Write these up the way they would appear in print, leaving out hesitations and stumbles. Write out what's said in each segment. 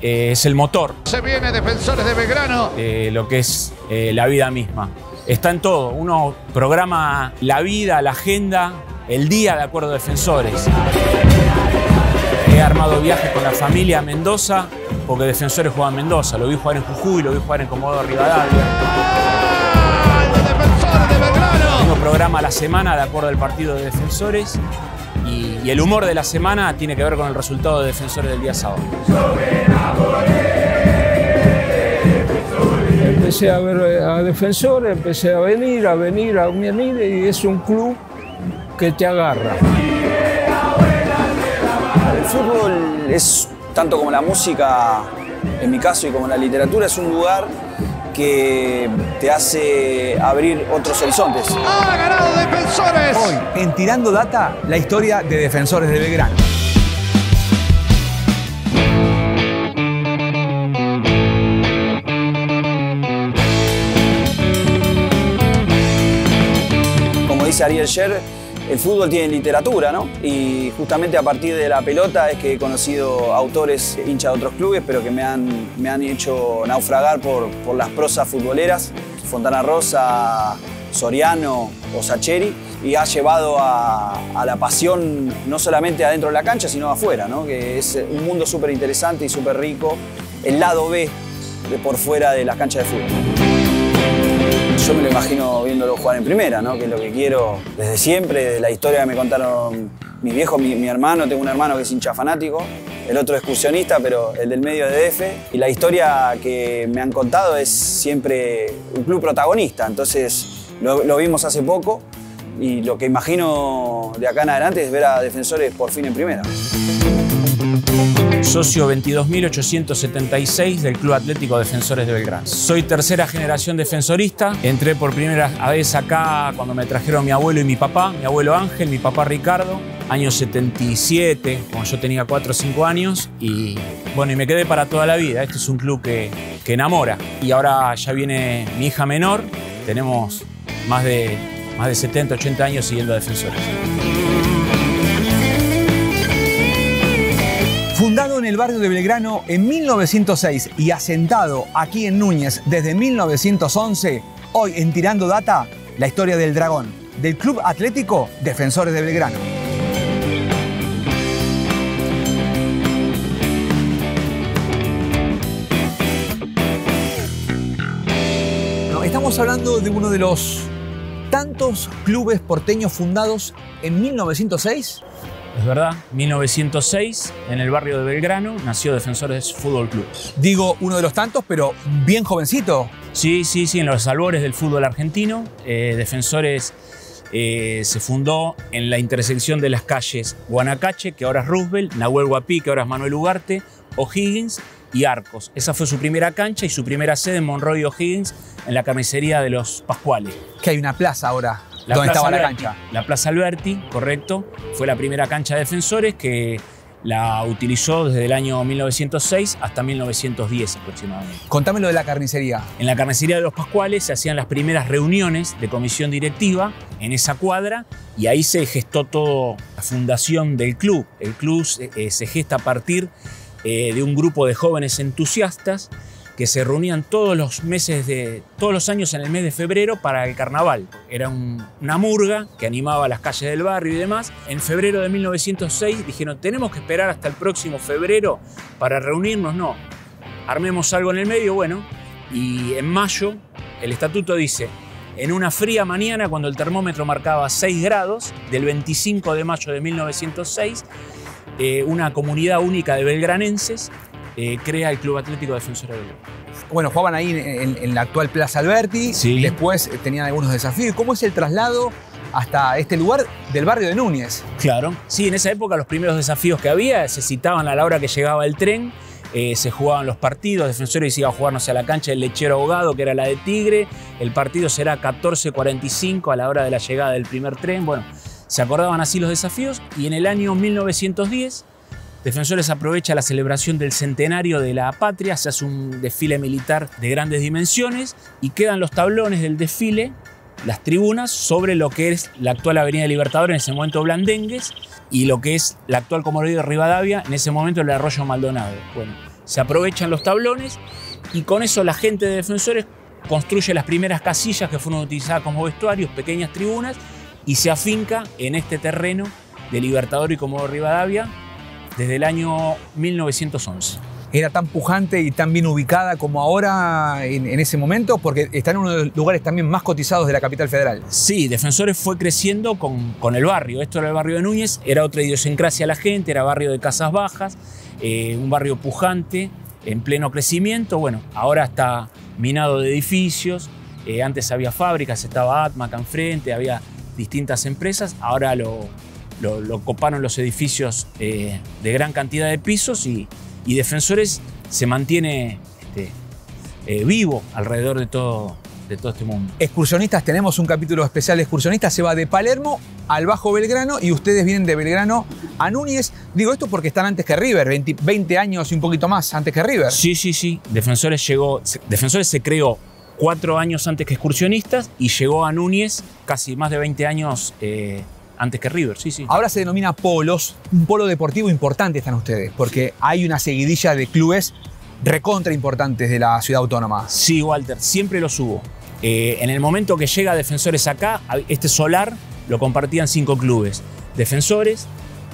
es el motor. Se viene Defensores de Belgrano. Lo que es la vida misma. Está en todo. Uno programa la vida, la agenda, el día de acuerdo a Defensores. He armado viajes con la familia a Mendoza porque Defensores juega en Mendoza. Lo vi jugar en Jujuy, lo vi jugar en Comodoro Rivadavia. Defensores de Belgrano. Uno programa la semana de acuerdo al partido de Defensores y el humor de la semana tiene que ver con el resultado de Defensores del día sábado. Empecé a ver a Defensores, empecé a venir y es un club que te agarra. El fútbol es, tanto como la música, en mi caso, y como la literatura, es un lugar que te hace abrir otros horizontes. ¡Ha ganado Defensores! Hoy, en Tirando Data, la historia de Defensores de Belgrano. Como dice Ariel Sher, el fútbol tiene literatura, ¿no? Y justamente a partir de la pelota es que he conocido autores hinchas de otros clubes, pero que me han hecho naufragar por las prosas futboleras. Fontana Rosa, Soriano o Sacheri, y ha llevado a la pasión no solamente adentro de la cancha, sino afuera, ¿no? Que es un mundo súper interesante y súper rico, el lado B de por fuera de las canchas de fútbol. Yo me lo imagino viéndolo jugar en primera, ¿no? Que es lo que quiero desde siempre, desde la historia que me contaron mis viejos, mi hermano. Tengo un hermano que es hincha fanático, el otro excursionista, pero el del medio de DF. Y la historia que me han contado es siempre un club protagonista. Entonces lo vimos hace poco y lo que imagino de acá en adelante es ver a Defensores por fin en primera. Socio 22.876 del Club Atlético Defensores de Belgrano. Soy tercera generación defensorista. Entré por primera vez acá cuando me trajeron mi abuelo y mi papá. Mi abuelo Ángel, mi papá Ricardo. Año 77, cuando yo tenía 4 o 5 años. Y bueno, y me quedé para toda la vida. Este es un club que enamora. Y ahora ya viene mi hija menor. Tenemos más de 70, 80 años siguiendo a Defensores. Fundado en el barrio de Belgrano en 1906 y asentado aquí en Núñez desde 1911, hoy en Tirando Data, la historia del Dragón, del Club Atlético Defensores de Belgrano. Estamos hablando de uno de los tantos clubes porteños fundados en 1906. Es verdad, 1906, en el barrio de Belgrano, nació Defensores Fútbol Club. Digo, uno de los tantos, pero bien jovencito. Sí, en los albores del fútbol argentino. Defensores se fundó en la intersección de las calles Guanacache, que ahora es Roosevelt, Nahuel Huapi, que ahora es Manuel Ugarte, O'Higgins y Arcos. Esa fue su primera cancha y su primera sede en Monroy y O'Higgins, en la carnicería de los Pascuales. Que hay una plaza ahora. ¿Dónde estaba la cancha? La Plaza Alberti, correcto. Fue la primera cancha de Defensores que la utilizó desde el año 1906 hasta 1910 aproximadamente. Contame lo de la carnicería. En la carnicería de los Pascuales se hacían las primeras reuniones de comisión directiva en esa cuadra y ahí se gestó toda la fundación del club. El club se gesta a partir de un grupo de jóvenes entusiastas que se reunían todos los años en el mes de febrero para el carnaval. Era una murga que animaba las calles del barrio y demás. En febrero de 1906 dijeron, tenemos que esperar hasta el próximo febrero para reunirnos. No, armemos algo en el medio. Bueno, y en mayo el estatuto dice, en una fría mañana cuando el termómetro marcaba 6 grados, del 25 de mayo de 1906, una comunidad única de belgranenses crea el Club Atlético Defensores de Belgrano. Bueno, jugaban ahí en la actual Plaza Alberti, sí. Después tenían algunos desafíos. ¿Cómo es el traslado hasta este lugar del barrio de Núñez? Claro, sí, en esa época los primeros desafíos que había se citaban a la hora que llegaba el tren, se jugaban los partidos, Defensores iba a jugar, no sé, a la cancha del Lechero Ahogado, que era la de Tigre, el partido será 14:45 a la hora de la llegada del primer tren. Bueno, se acordaban así los desafíos y en el año 1910 Defensores aprovecha la celebración del centenario de la patria, se hace un desfile militar de grandes dimensiones y quedan los tablones del desfile, las tribunas, sobre lo que es la actual Avenida Libertador, en ese momento Blandengues, y lo que es la actual Comodoro Rivadavia, en ese momento el Arroyo Maldonado. Bueno, se aprovechan los tablones y con eso la gente de Defensores construye las primeras casillas que fueron utilizadas como vestuarios, pequeñas tribunas, y se afinca en este terreno de Libertador y Comodoro Rivadavia desde el año 1911. ¿Era tan pujante y tan bien ubicada como ahora en ese momento? Porque está en uno de los lugares también más cotizados de la capital federal. Sí, Defensores fue creciendo con el barrio. Esto era el barrio de Núñez, era otra idiosincrasia la gente, era barrio de casas bajas, un barrio pujante, en pleno crecimiento. Bueno, ahora está minado de edificios, antes había fábricas, estaba Atma acá enfrente, había distintas empresas, ahora lo coparon los edificios de gran cantidad de pisos y Defensores se mantiene vivo alrededor de todo este mundo. Excursionistas, tenemos un capítulo especial de excursionistas, se va de Palermo al Bajo Belgrano y ustedes vienen de Belgrano a Núñez. Digo esto porque están antes que River, 20 años y un poquito más antes que River. Sí. Defensores se creó 4 años antes que Excursionistas y llegó a Núñez casi más de 20 años antes que River, sí. Ahora se denomina polos, un polo deportivo importante están ustedes, porque hay una seguidilla de clubes recontra importantes de la ciudad autónoma. Sí, Walter, siempre los hubo. En el momento que llega Defensores acá, este solar lo compartían 5 clubes. Defensores,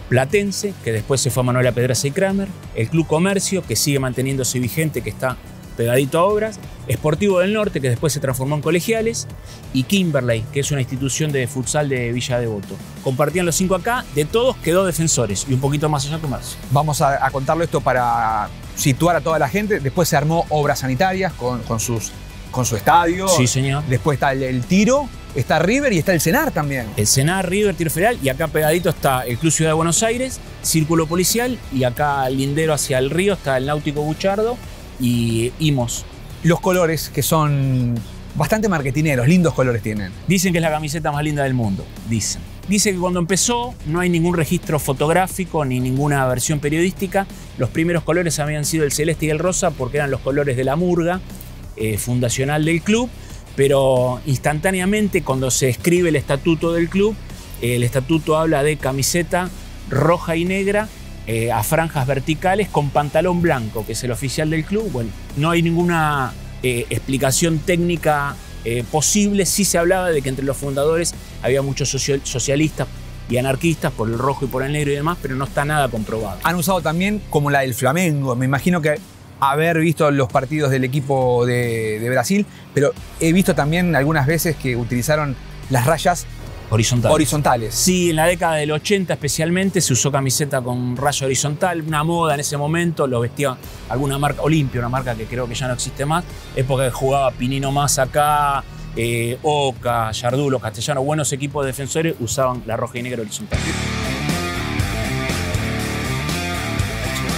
Platense, que después se fue a Manuela Pedraza y Kramer, el Club Comercio, que sigue manteniéndose vigente, que está pegadito a Obras, Sportivo del Norte, que después se transformó en Colegiales, y Kimberley, que es una institución de futsal de Villa Devoto. Compartían los 5 acá, de todos quedó Defensores, y un poquito más allá Comercio. Vamos a contarlo esto para situar a toda la gente. Después se armó Obras Sanitarias con su estadio. Sí, señor. Después está el Tiro, está River y está el Senar también. El Senar, River, Tiro Federal, y acá pegadito está el Club Ciudad de Buenos Aires, Círculo Policial, y acá lindero hacia el río está el Náutico Buchardo y Imos. Los colores que son bastante marketineros, lindos colores tienen. Dicen que es la camiseta más linda del mundo, dicen. Dice que cuando empezó no hay ningún registro fotográfico ni ninguna versión periodística. Los primeros colores habían sido el celeste y el rosa porque eran los colores de la murga fundacional del club, pero instantáneamente cuando se escribe el estatuto del club, el estatuto habla de camiseta roja y negra a franjas verticales con pantalón blanco, que es el oficial del club. Bueno, no hay ninguna explicación técnica posible. Sí se hablaba de que entre los fundadores había muchos socialistas y anarquistas por el rojo y por el negro y demás, pero no está nada comprobado. Han usado también como la del Flamengo. Me imagino que haber visto los partidos del equipo de Brasil, pero he visto también algunas veces que utilizaron las rayas horizontales. Sí, en la década del 80 especialmente se usó camiseta con raya horizontal, una moda en ese momento, lo vestía alguna marca, Olimpia, una marca que creo que ya no existe más, época que jugaba Pinino más acá, Oca, Yardulo, Castellano, buenos equipos de Defensores usaban la roja y negra horizontal.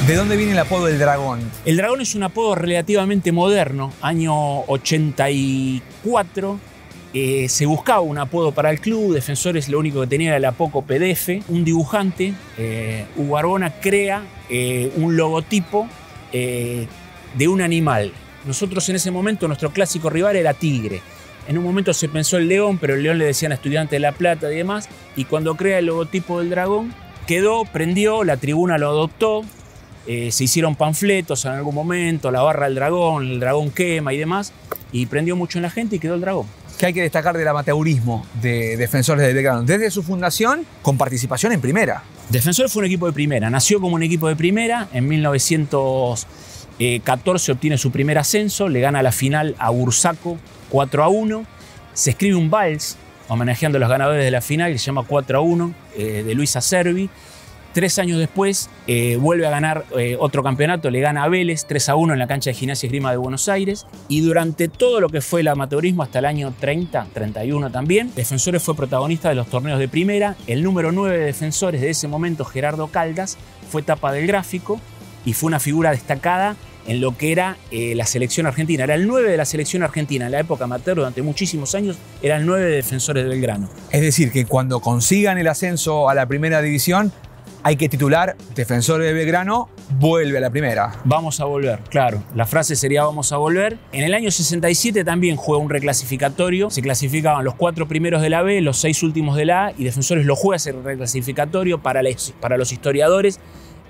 ¿De dónde viene el apodo del Dragón? El Dragón es un apodo relativamente moderno, año 84. Se buscaba un apodo para el club. Defensores lo único que tenía era el apodo PDF. Un dibujante, Hugo Arbona, crea un logotipo de un animal. Nosotros en ese momento, nuestro clásico rival era Tigre. En un momento se pensó el león, pero el león le decían a Estudiantes de La Plata y demás. Y cuando crea el logotipo del dragón, quedó, prendió, la tribuna lo adoptó. Se hicieron panfletos en algún momento, la barra del dragón, el dragón quema y demás. Y prendió mucho en la gente y quedó el dragón. ¿Qué hay que destacar del amateurismo de Defensores de Belgrano? Desde su fundación, con participación en primera. Defensores fue un equipo de primera. Nació como un equipo de primera. En 1914 obtiene su primer ascenso. Le gana la final a Bursaco 4-1. Se escribe un vals homenajeando a los ganadores de la final que se llama 4-1 de Luis Acerbi. 3 años después vuelve a ganar otro campeonato, le gana a Vélez 3-1 en la cancha de Gimnasia y Esgrima de Buenos Aires. Y durante todo lo que fue el amateurismo hasta el año 30, 31 también, Defensores fue protagonista de los torneos de primera. El número 9 de Defensores de ese momento, Gerardo Caldas, fue tapa del gráfico y fue una figura destacada en lo que era la selección argentina. Era el 9 de la selección argentina en la época amateur durante muchísimos años, era el 9 de Defensores de Belgrano. Es decir, que cuando consigan el ascenso a la primera división, hay que titular Defensores de Belgrano vuelve a la primera. Vamos a volver, claro. La frase sería vamos a volver. En el año 67 también juega un reclasificatorio. Se clasificaban los 4 primeros de la B, los 6 últimos de la A, y Defensores lo juega ese reclasificatorio para los historiadores.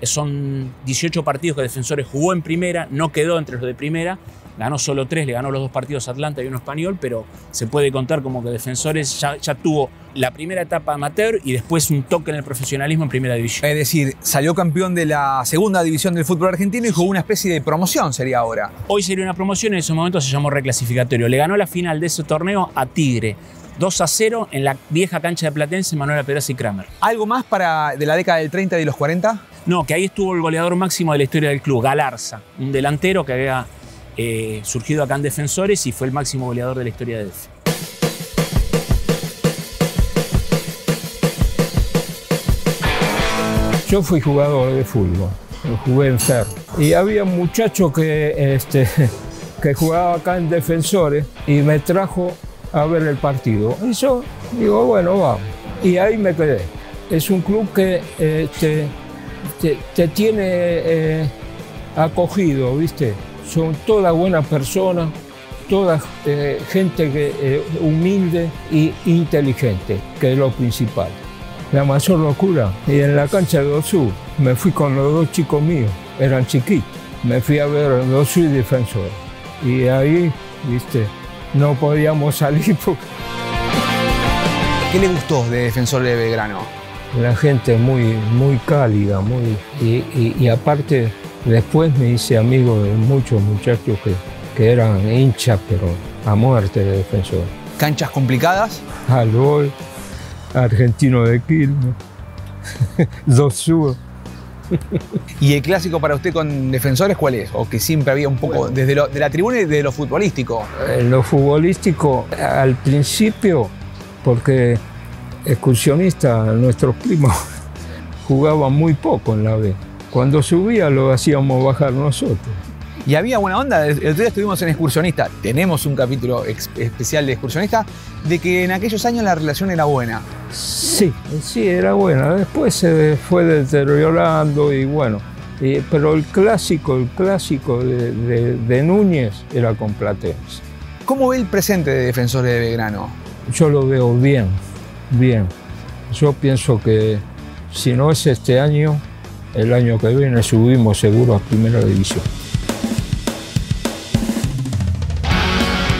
Son 18 partidos que Defensores jugó en primera, no quedó entre los de primera, ganó solo 3, le ganó los 2 partidos a Atlanta y uno Español, pero se puede contar como que Defensores ya tuvo la primera etapa amateur y después un toque en el profesionalismo en primera división. Es decir, salió campeón de la segunda división del fútbol argentino y jugó una especie de promoción, sería ahora. Hoy sería una promoción, en ese momento se llamó reclasificatorio. Le ganó la final de ese torneo a Tigre, 2-0 en la vieja cancha de Platense, Manuela Pedraza y Kramer. ¿Algo más de la década del 30 y de los 40? No, que ahí estuvo el goleador máximo de la historia del club, Galarza, un delantero que había surgido acá en Defensores y fue el máximo goleador de la historia de DEF. Yo fui jugador de fútbol, jugué en Ferro. Y había un muchacho que jugaba acá en Defensores y me trajo a ver el partido. Y yo digo, bueno, vamos. Y ahí me quedé. Es un club que te tiene acogido, ¿viste? Son todas buenas personas, toda gente humilde e inteligente, que es lo principal. La mayor locura. Y en la cancha de Dosu me fui con los 2 chicos míos, eran chiquitos. Me fui a ver Dosu y Defensor. Y ahí, ¿viste? No podíamos salir porque... ¿Qué le gustó de Defensores de Belgrano? La gente muy cálida, y aparte después me hice amigo de muchos muchachos que eran hinchas, pero a muerte de Defensor. ¿Canchas complicadas? Alboy, Argentino de Quilmes, Dosu. ¿Y el clásico para usted con Defensores cuál es? ¿O que siempre había un poco, desde de la tribuna y de lo futbolístico? Lo futbolístico al principio, porque excursionistas, nuestros primos, jugaban muy poco en la B. Cuando subía lo hacíamos bajar nosotros. ¿Y había buena onda? El otro día estuvimos en Excursionista, tenemos un capítulo especial de Excursionista, de que en aquellos años la relación era buena. Sí, era buena. Después se fue deteriorando y bueno. Pero el clásico de Núñez era con Platense. ¿Cómo ve el presente de Defensores de Belgrano? Yo lo veo bien. Yo pienso que si no es este año, el año que viene subimos seguro a Primera División.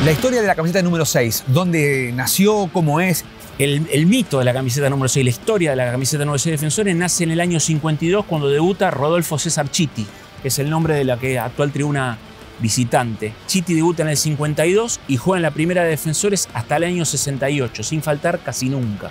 La historia de la camiseta número 6, ¿dónde nació? ¿Cómo es? El mito de la camiseta número 6, la historia de la camiseta número 6 de Defensores nace en el año 52 cuando debuta Rodolfo César Chiti, que es el nombre de la que actual tribuna visitante. Chiti debuta en el 52 y juega en la primera de Defensores hasta el año 68, sin faltar casi nunca.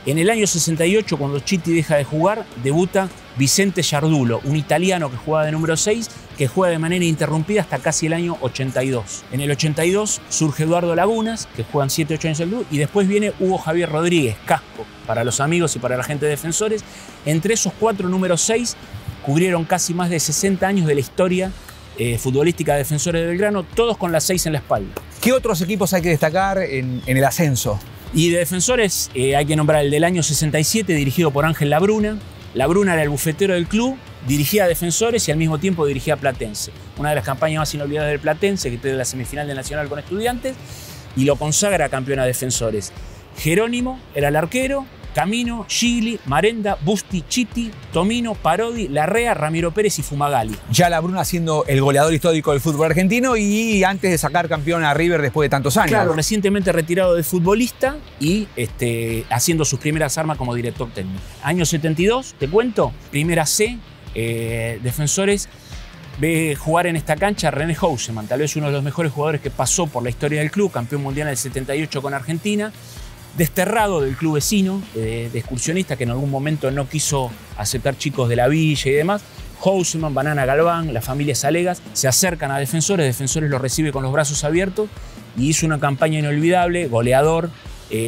En el año 68, cuando Chiti deja de jugar, debuta Vicente Giardulo, un italiano que jugaba de número 6, que juega de manera interrumpida hasta casi el año 82. En el 82 surge Eduardo Lagunas, que juegan 7-8 años el club, y después viene Hugo Javier Rodríguez, Casco, para los amigos y para la gente de Defensores. Entre esos 4 números 6 cubrieron casi más de 60 años de la historia futbolística de Defensores de Belgrano, todos con la 6 en la espalda. ¿Qué otros equipos hay que destacar en el ascenso? Y de Defensores hay que nombrar el del año 67, dirigido por Ángel Labruna. Labruna era el bufetero del club, dirigía a Defensores y al mismo tiempo dirigía a Platense. Una de las campañas más inolvidables del Platense, que pierde la semifinal de Nacional con Estudiantes, y lo consagra campeón a Defensores. Jerónimo era el arquero, Camino, Gigli, Marenda, Busti, Chiti, Tomino, Parodi, Larrea, Ramiro Pérez y Fumagalli. Ya Labruna siendo el goleador histórico del fútbol argentino y antes de sacar campeón a River después de tantos años. Claro, recientemente retirado de futbolista y haciendo sus primeras armas como director técnico. Año 72, te cuento, primera C, Defensores ve jugar en esta cancha a René Houseman, tal vez uno de los mejores jugadores que pasó por la historia del club, campeón mundial del 78 con Argentina. Desterrado del club vecino, de excursionista, que en algún momento no quiso aceptar chicos de la villa y demás. Houseman, Banana Galván, la familia Salegas se acercan a Defensores, Defensores lo recibe con los brazos abiertos y hizo una campaña inolvidable, goleador,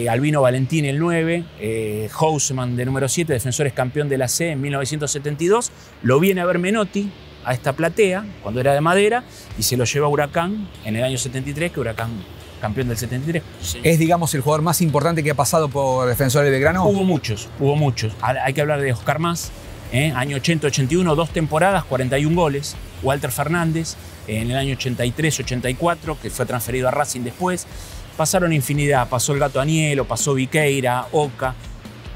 Albino Valentín el 9, Houseman de número 7, Defensores campeón de la C en 1972, lo viene a ver Menotti a esta platea, cuando era de Madera, y se lo lleva a Huracán en el año 73, que Huracán campeón del 73. Sí. ¿Es, digamos, el jugador más importante que ha pasado por Defensores de Belgrano? Hubo muchos. Hay que hablar de Oscar Mas, año 80-81, 2 temporadas, 41 goles. Walter Fernández, en el año 83-84, que fue transferido a Racing después. Pasaron infinidad, pasó el Gato Anielo, pasó Viqueira, Oca.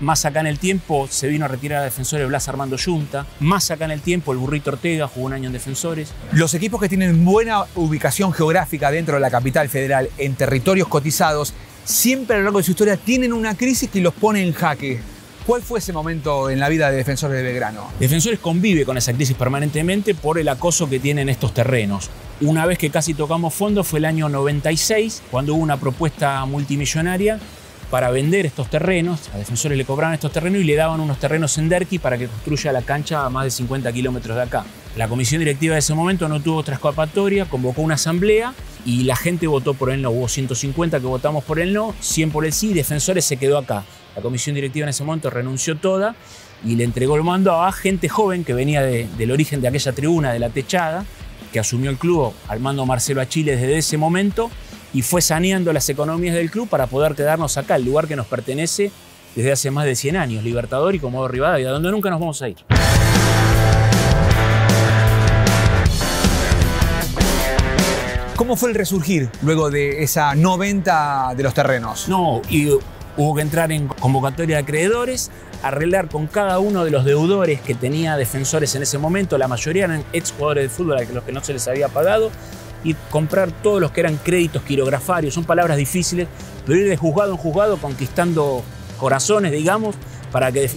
Más acá en el tiempo se vino a retirar a Defensores Blas Armando Yunta. Más acá en el tiempo el Burrito Ortega jugó un año en Defensores. Los equipos que tienen buena ubicación geográfica dentro de la capital federal, en territorios cotizados, siempre a lo largo de su historia tienen una crisis que los pone en jaque. ¿Cuál fue ese momento en la vida de Defensores de Belgrano? Defensores convive con esa crisis permanentemente por el acoso que tienen estos terrenos. Una vez que casi tocamos fondo fue el año 96, cuando hubo una propuesta multimillonaria para vender estos terrenos. A Defensores le cobraban estos terrenos y le daban unos terrenos en Derqui para que construya la cancha a más de 50 kilómetros de acá. La comisión directiva de ese momento no tuvo otra escapatoria, convocó una asamblea y la gente votó por el no. Hubo 150 que votamos por el no, 100 por el sí, Defensores se quedó acá. La comisión directiva en ese momento renunció toda y le entregó el mando a gente joven que venía del origen de aquella tribuna, de la techada, que asumió el club al mando Marcelo Achille desde ese momento y fue saneando las economías del club para poder quedarnos acá, el lugar que nos pertenece desde hace más de 100 años, Libertador y Comodoro Rivadavia, donde nunca nos vamos a ir. ¿Cómo fue el resurgir luego de esa no venta de los terrenos? No, y hubo que entrar en convocatoria de acreedores, arreglar con cada uno de los deudores que tenía Defensores en ese momento, la mayoría eran exjugadores de fútbol a los que no se les había pagado, y comprar todos los que eran créditos quirografarios, son palabras difíciles, pero ir de juzgado en juzgado conquistando corazones, digamos,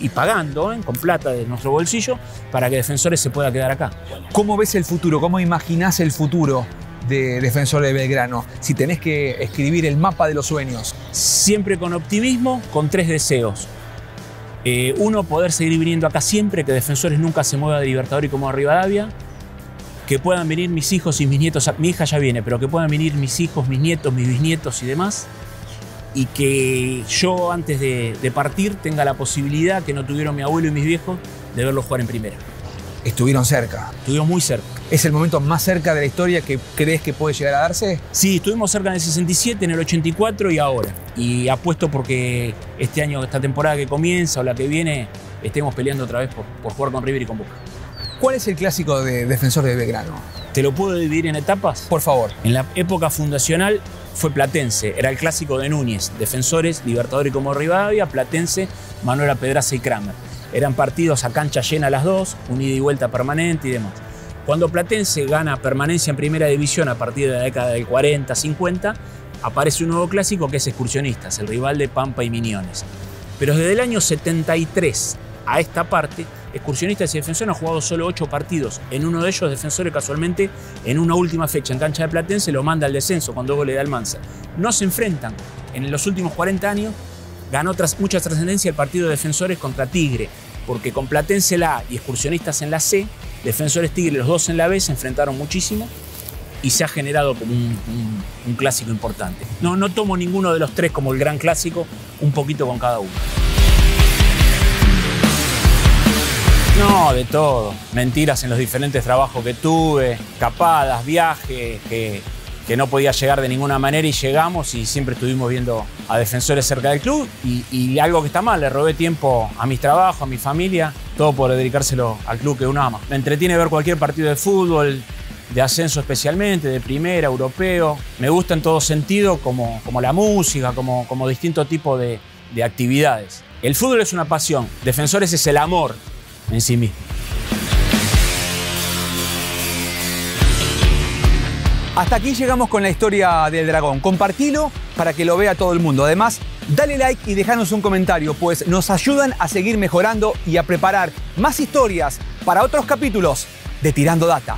y pagando con plata de nuestro bolsillo para que Defensores se pueda quedar acá. ¿Cómo ves el futuro? ¿Cómo imaginás el futuro de Defensores de Belgrano? Si tenés que escribir el mapa de los sueños. Siempre con optimismo, con 3 deseos. Uno, poder seguir viniendo acá siempre, que Defensores nunca se mueva de Libertador y Comodoro Rivadavia. Que puedan venir mis hijos y mis nietos, mi hija ya viene, pero que puedan venir mis hijos, mis nietos, mis bisnietos y demás. Y que yo antes de partir tenga la posibilidad, que no tuvieron mi abuelo y mis viejos, de verlos jugar en primera. Estuvieron cerca. Estuvimos muy cerca. ¿Es el momento más cerca de la historia que crees que puede llegar a darse? Sí, estuvimos cerca en el 67, en el 84 y ahora. Y apuesto porque este año, esta temporada que comienza o la que viene, estemos peleando otra vez por jugar con River y con Boca. ¿Cuál es el clásico de Defensores de Belgrano? ¿Te lo puedo dividir en etapas? Por favor. En la época fundacional fue Platense, era el clásico de Núñez. Defensores, Libertador y Comodoro Rivadavia, Platense, Manuela Pedraza y Kramer. Eran partidos a cancha llena las dos, un ida y vuelta permanente y demás. Cuando Platense gana permanencia en primera división a partir de la década del 40, 50, aparece un nuevo clásico que es Excursionistas, el rival de Pampa y Miñones. Pero desde el año 73 a esta parte, Excursionistas y Defensores han jugado solo 8 partidos. En uno de ellos, Defensores casualmente, en una última fecha en cancha de Platense, lo manda al descenso con 2 goles de Almanza. No se enfrentan. En los últimos 40 años ganó mucha trascendencia el partido de Defensores contra Tigre, porque con Platense la A y Excursionistas en la C, Defensores Tigre, los dos en la B, se enfrentaron muchísimo y se ha generado como un clásico importante. No tomo ninguno de los 3 como el gran clásico, un poquito con cada uno. No, de todo. Mentiras en los diferentes trabajos que tuve, escapadas, viajes, que no podía llegar de ninguna manera y llegamos y siempre estuvimos viendo a Defensores cerca del club y algo que está mal, le robé tiempo a mis trabajos, a mi familia, todo por dedicárselo al club que uno ama. Me entretiene ver cualquier partido de fútbol, de ascenso especialmente, de primera, europeo. Me gusta en todo sentido, como la música, como distintos tipos de actividades. El fútbol es una pasión, Defensores es el amor en sí mismo. Hasta aquí llegamos con la historia del Dragón. Compartilo para que lo vea todo el mundo. Además, dale like y déjanos un comentario, pues nos ayudan a seguir mejorando y a preparar más historias para otros capítulos de Tirando Data.